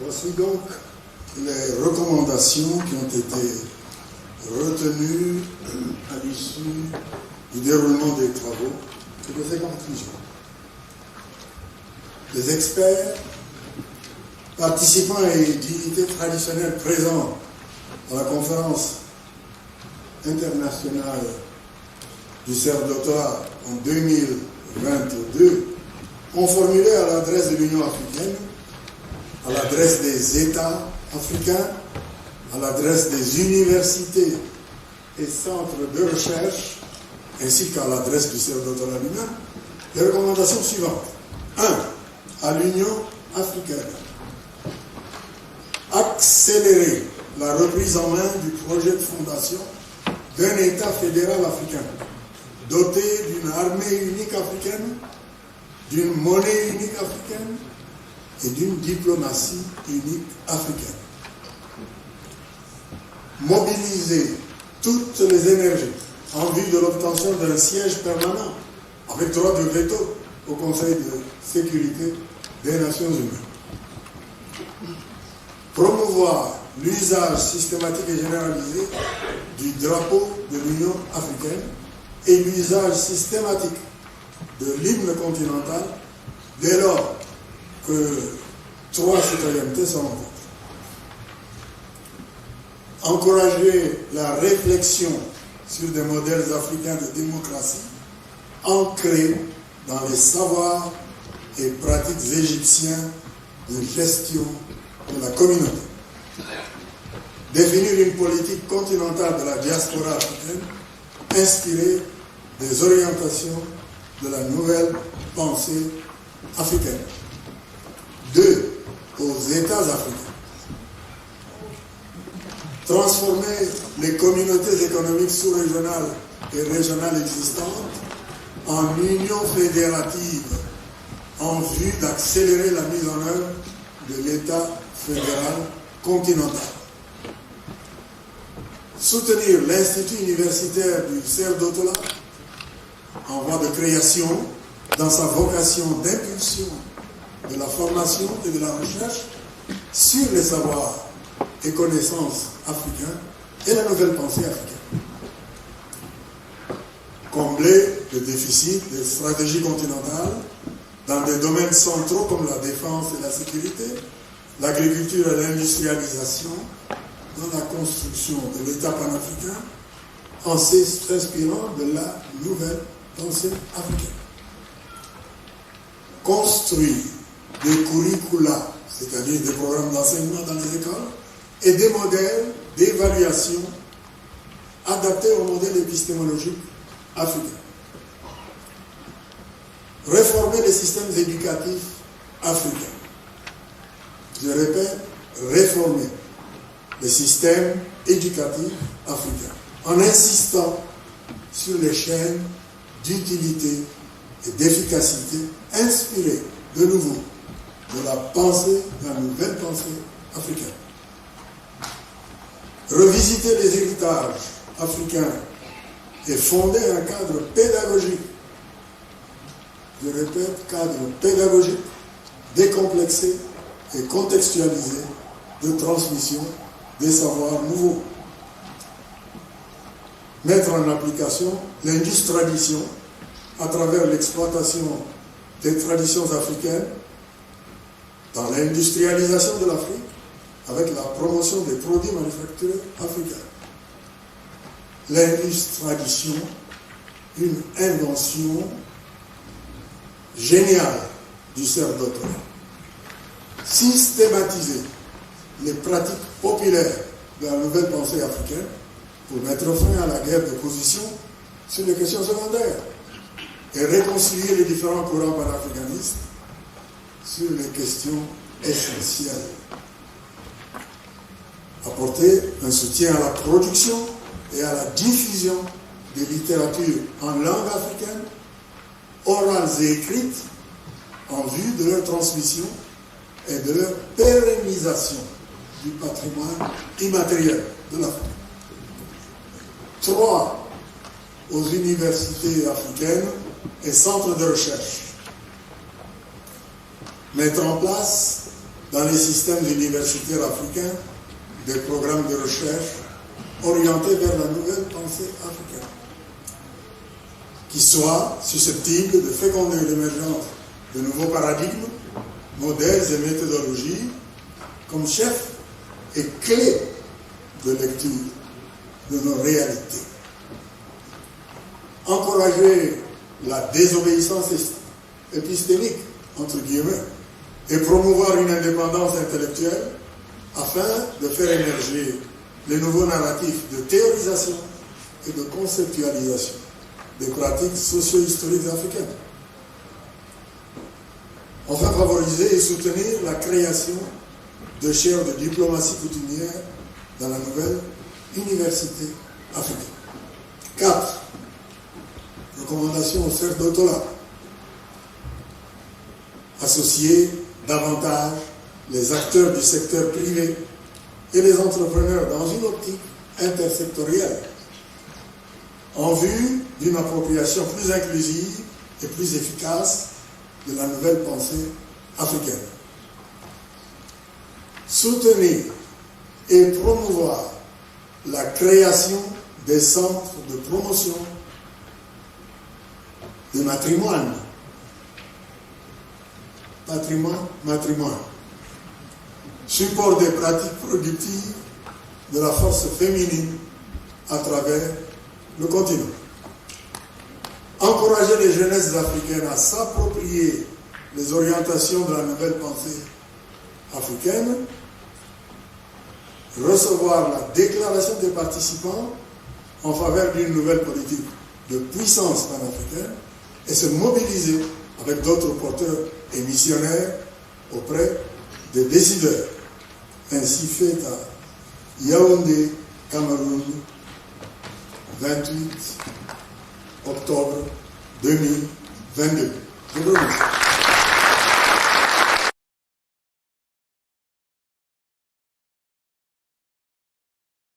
Voici donc les recommandations qui ont été retenues à l'issue du déroulement des travaux et de ces conclusions. Les experts, participants et dignités traditionnelles présents à la conférence internationale du CERF-Doctorat en 2022 ont formulé à l'adresse de l'Union africaine, à l'adresse des États africains, à l'adresse des universités et centres de recherche, ainsi qu'à l'adresse du CERF-Doctorat lui-même, les recommandations suivantes. 1. À l'Union africaine. Accélérer la reprise en main du projet de fondation d'un État fédéral africain, doté d'une armée unique africaine, d'une monnaie unique africaine et d'une diplomatie unique africaine. Mobiliser toutes les énergies en vue de l'obtention d'un siège permanent avec droit de veto au Conseil de sécurité des Nations Unies. Promouvoir l'usage systématique et généralisé du drapeau de l'Union africaine et l'usage systématique de l'hymne continental dès lors que 3 citoyennetés sont en cause. Encourager la réflexion sur des modèles africains de démocratie ancrés dans les savoirs et pratiques égyptiens de gestion de la communauté. Définir une politique continentale de la diaspora africaine inspirée des orientations de la nouvelle pensée africaine. 2. Aux États africains. Transformer les communautés économiques sous-régionales et régionales existantes en union fédérative en vue d'accélérer la mise en œuvre de l'État fédéral continental. Soutenir l'Institut universitaire du CERF-Doctorat en voie de création dans sa vocation d'impulsion de la formation et de la recherche sur les savoirs et connaissances africains et la nouvelle pensée africaine. Combler le déficit des stratégies continentales dans des domaines centraux comme la défense et la sécurité, l'agriculture et l'industrialisation, dans la construction de l'État panafricain, en s'inspirant de la nouvelle pensée africaine. Construire des curricula, c'est-à-dire des programmes d'enseignement dans les écoles, et des modèles d'évaluation adaptés au modèle épistémologique africain. Réformer les systèmes éducatifs africains. Je répète, réformer les systèmes éducatifs africains en insistant sur les chaînes d'utilité et d'efficacité inspirées de nouveau de la pensée, de la nouvelle pensée africaine. Revisiter les héritages africains et fonder un cadre pédagogique, je répète, cadre pédagogique, décomplexé et contextualisé de transmission des savoirs nouveaux. Mettre en application l'industrialisation à travers l'exploitation des traditions africaines dans l'industrialisation de l'Afrique avec la promotion des produits manufacturés africains. L'industrialisation, une invention géniale du CERF-Doctorat. Systématiser les pratiques populaires de la nouvelle pensée africaine pour mettre fin à la guerre de position sur les questions secondaires et réconcilier les différents courants panafricanistes sur les questions essentielles. Apporter un soutien à la production et à la diffusion des littératures en langue africaine, orales et écrites, en vue de leur transmission et de leur pérennisation du patrimoine immatériel de l'Afrique. 3. Aux universités africaines et centres de recherche. Mettre en place dans les systèmes universitaires africains des programmes de recherche orientés vers la nouvelle pensée africaine, qui soient susceptibles de féconder l'émergence de nouveaux paradigmes, modèles et méthodologies comme chef et clé de lecture de nos réalités. Encourager la désobéissance épistémique, entre guillemets, et promouvoir une indépendance intellectuelle afin de faire émerger les nouveaux narratifs de théorisation et de conceptualisation des pratiques socio-historiques africaines. Enfin, favoriser et soutenir la création de chaires de diplomatie coutumière dans la nouvelle université africaine. 4. Recommandation au cercle d'Otola. Associer davantage les acteurs du secteur privé et les entrepreneurs dans une optique intersectorielle en vue d'une appropriation plus inclusive et plus efficace de la nouvelle pensée africaine. Soutenir et promouvoir la création des centres de promotion du matrimoine, support des pratiques productives de la force féminine à travers le continent. Encourager les jeunesses africaines à s'approprier les orientations de la nouvelle pensée africaine, recevoir la déclaration des participants en faveur d'une nouvelle politique de puissance panafricaine et se mobiliser avec d'autres porteurs et missionnaires auprès des décideurs. Ainsi fait à Yaoundé, Cameroun, 28 octobre 2022. Je vous remercie.